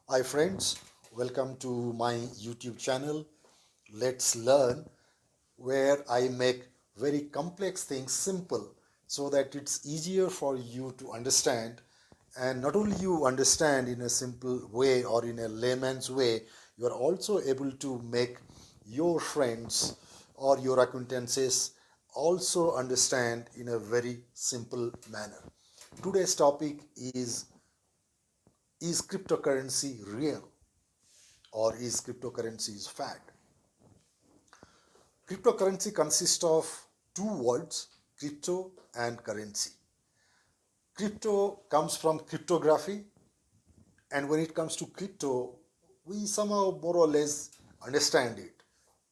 Hi friends, welcome to my YouTube channel. Let's learn, where I make very complex things simple so that it's easier for you to understand, and not only you understand in a simple way or in a layman's way, you are also able to make your friends or your acquaintances also understand in a very simple manner. Today's topic is cryptocurrency real, or is cryptocurrencies fad? Cryptocurrency consists of two words, crypto and currency. Crypto comes from cryptography, and when it comes to crypto, we somehow more or less understand it.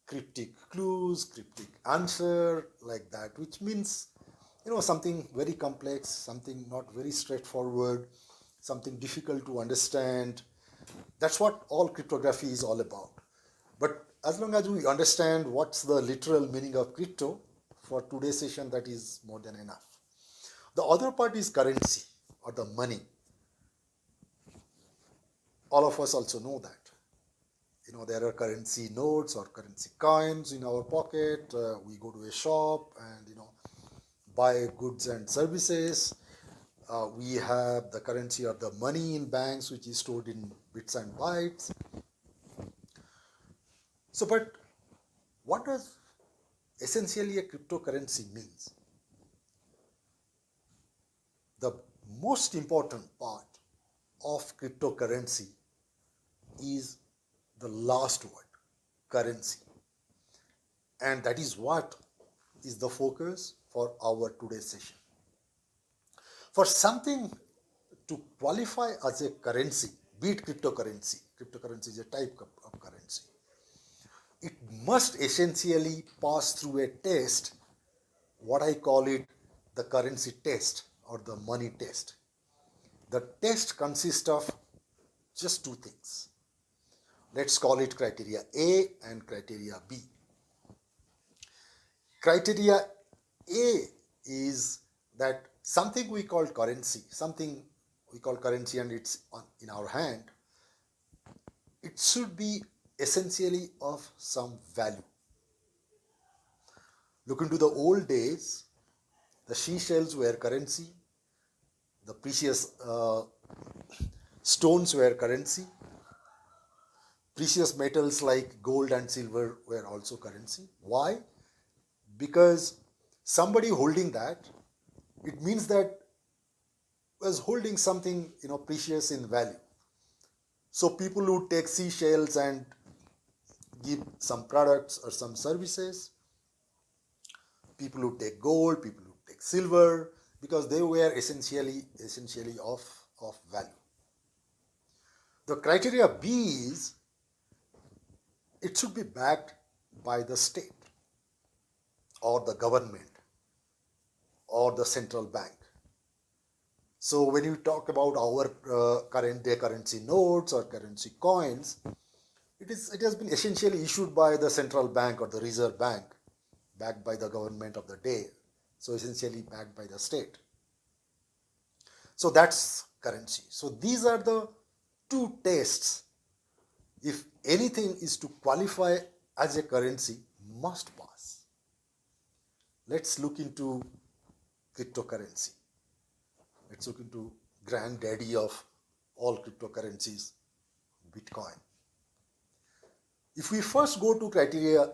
Cryptic clues, cryptic answer, like that, which means something very complex, something not very straightforward, something difficult to understand. That's what all cryptography is all about. But as long as we understand what's the literal meaning of crypto, for today's session, that is more than enough. The other part is currency or the money. All of us also know that. There are currency notes or currency coins in our pocket. We go to a shop and, buy goods and services. We have the currency or the money in banks, which is stored in bits and bytes. So, but what does essentially a cryptocurrency means? The most important part of cryptocurrency is the last word, currency. And that is what is the focus for our today's session. For something to qualify as a currency, be it cryptocurrency is a type of currency, it must essentially pass through a test, what I call it the currency test or the money test. The test consists of just two things. Let's call it criteria A and criteria B. Criteria A is that something we call currency, and it's in our hand, it should be essentially of some value. Look into the old days, the seashells were currency, the precious stones were currency, precious metals like gold and silver were also currency. Why? Because somebody holding that, it means that was holding something precious in value. So people who take seashells and give some products or some services, people who take gold, people who take silver, because they were essentially of value. The criteria B is it should be backed by the state or the government or the central bank. So when you talk about our current day currency notes or currency coins, it has been essentially issued by the central bank or the reserve bank, backed by the government of the day. So essentially backed by the state. So that's currency. So these are the two tests. If anything is to qualify as a currency, must pass. Let's look into cryptocurrency. Let's look into granddaddy of all cryptocurrencies, Bitcoin. If we first go to criteria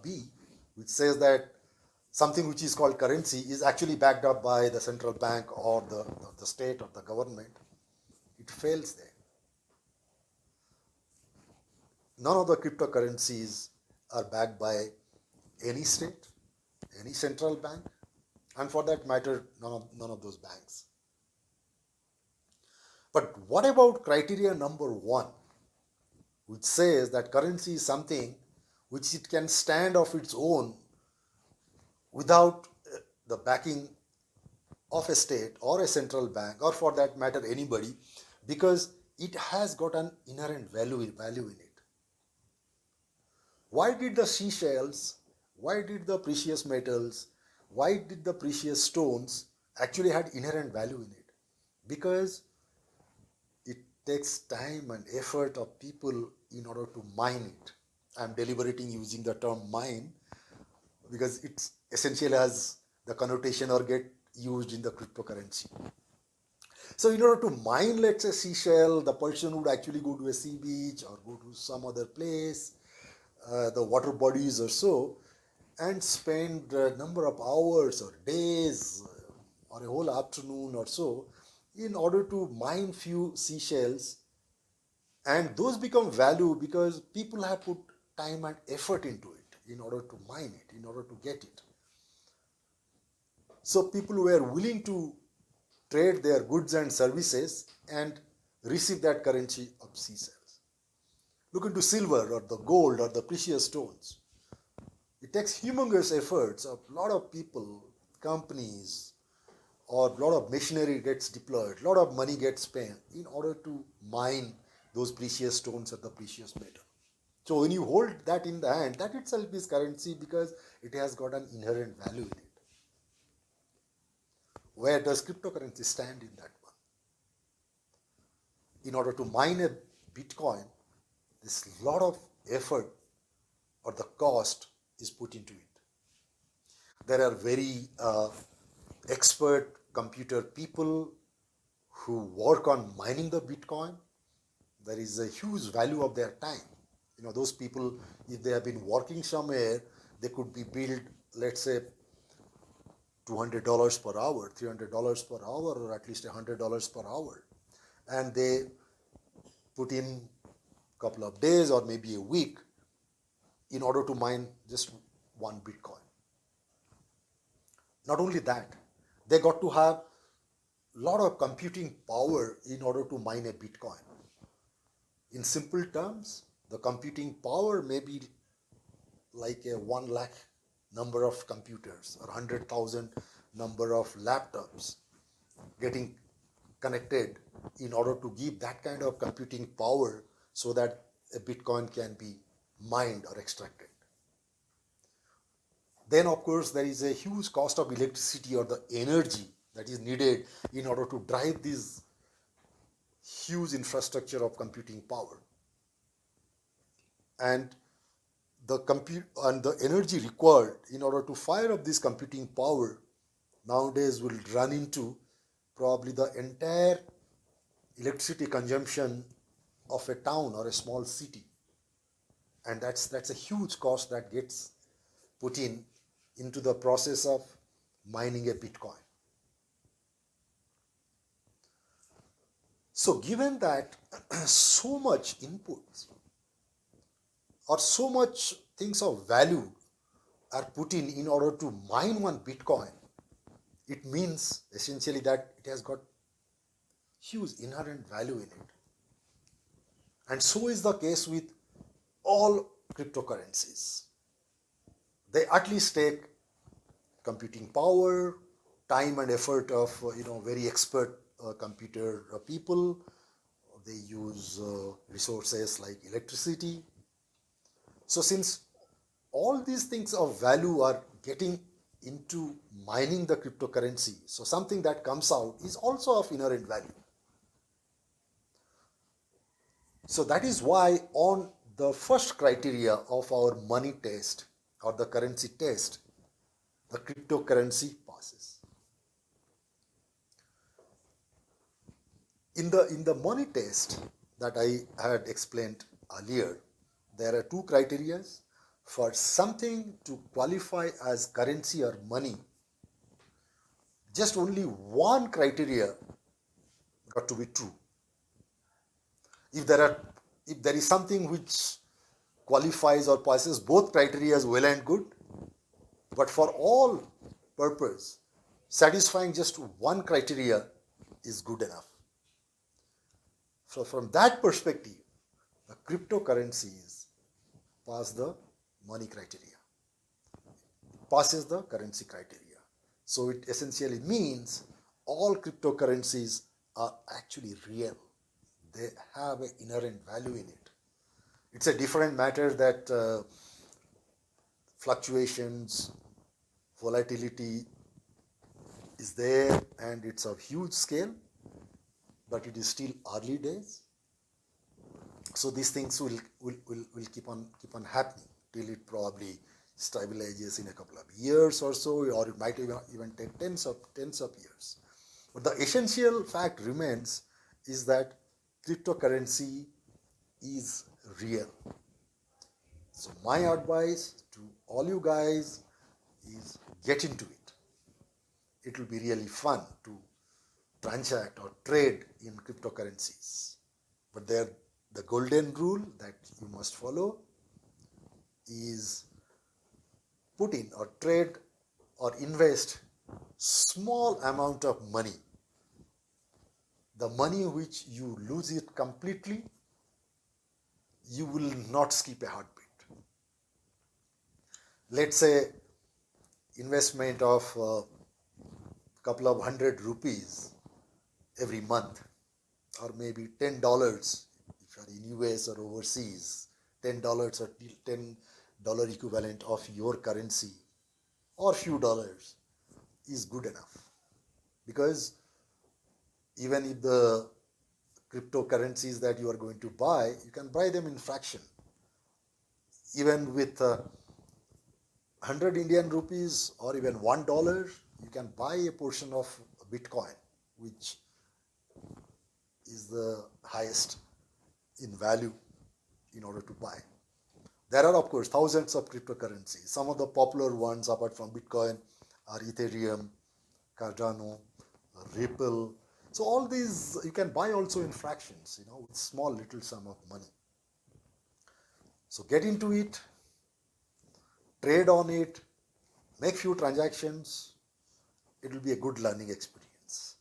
B, which says that something which is called currency is actually backed up by the central bank or the state or the government, it fails there. None of the cryptocurrencies are backed by any state, any central bank, and for that matter, none of those banks. But what about criteria number 1, which says that currency is something which it can stand of its own without the backing of a state or a central bank, or for that matter anybody, because it has got an inherent value in it. Why did the seashells, why did the precious metals, why did the precious stones actually had inherent value in it? Because it takes time and effort of people in order to mine it. I'm deliberating using the term mine because it's essentially has the connotation or get used in the cryptocurrency. So in order to mine, let's say, seashell, the person would actually go to a sea beach or go to some other place, the water bodies or so, and spend a number of hours or days or a whole afternoon or so in order to mine few seashells, and those become value because people have put time and effort into it in order to mine it, in order to get it. So people were willing to trade their goods and services and receive that currency of seashells. Look into silver or the gold or the precious stones. It takes humongous efforts of a lot of people, companies, or a lot of machinery gets deployed, a lot of money gets spent in order to mine those precious stones or the precious metal. So when you hold that in the hand, that itself is currency because it has got an inherent value in it. Where does cryptocurrency stand in that one? In order to mine a Bitcoin, this lot of effort or the cost is put into it. There are very expert computer people who work on mining the Bitcoin. There is a huge value of their time. Those people, if they have been working somewhere, they could be billed, let's say, $200 per hour, $300 per hour, or at least $100 per hour. And they put in a couple of days or maybe a week in order to mine just one Bitcoin. Not only that, they got to have a lot of computing power in order to mine a Bitcoin. In simple terms, the computing power may be like a 1 lakh number of computers or 100,000 number of laptops getting connected in order to give that kind of computing power so that a Bitcoin can be mined or extracted. Then, of course, there is a huge cost of electricity or the energy that is needed in order to drive this huge infrastructure of computing power. And the energy required in order to fire up this computing power nowadays will run into probably the entire electricity consumption of a town or a small city. And that's a huge cost that gets put into the process of mining a Bitcoin. So given that so much inputs or so much things of value are put in order to mine one Bitcoin, it means essentially that it has got huge inherent value in it. And so is the case with all cryptocurrencies. They at least take computing power, time and effort of very expert computer people. They use resources like electricity. So since all these things of value are getting into mining the cryptocurrency, so something that comes out is also of inherent value. So that is why on the first criteria of our money test or the currency test, the cryptocurrency passes. In the money test that I had explained earlier, there are two criteria. For something to qualify as currency or money, just only one criteria got to be true. If there is something which qualifies or passes both criteria as well and good, but for all purpose, satisfying just one criteria is good enough. So from that perspective, the cryptocurrencies pass the money criteria, passes the currency criteria. So it essentially means all cryptocurrencies are actually real. They have an inherent value in it. It's a different matter that fluctuations, volatility is there and it's of huge scale, but it is still early days. So these things will keep on happening till it probably stabilizes in a couple of years or so, or it might even take tens of years. But the essential fact remains is that cryptocurrency is real. So my advice to all you guys is get into it. It will be really fun to transact or trade in cryptocurrencies. But the golden rule that you must follow is put in or trade or invest small amount of money. The money which you lose it completely, you will not skip a heartbeat. Let's say investment of a couple of hundred rupees every month, or maybe $10 if you are in US or overseas, $10 or $10 equivalent of your currency or few dollars is good enough. Because even if the cryptocurrencies that you are going to buy, you can buy them in fraction. Even with 100 Indian rupees or even $1, you can buy a portion of Bitcoin, which is the highest in value in order to buy. There are, of course, thousands of cryptocurrencies. Some of the popular ones apart from Bitcoin are Ethereum, Cardano, Ripple. So all these you can buy also in fractions, with small little sum of money. So get into it, trade on it, make few transactions. It will be a good learning experience.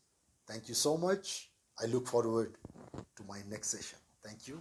Thank you so much. I look forward to my next session. Thank you.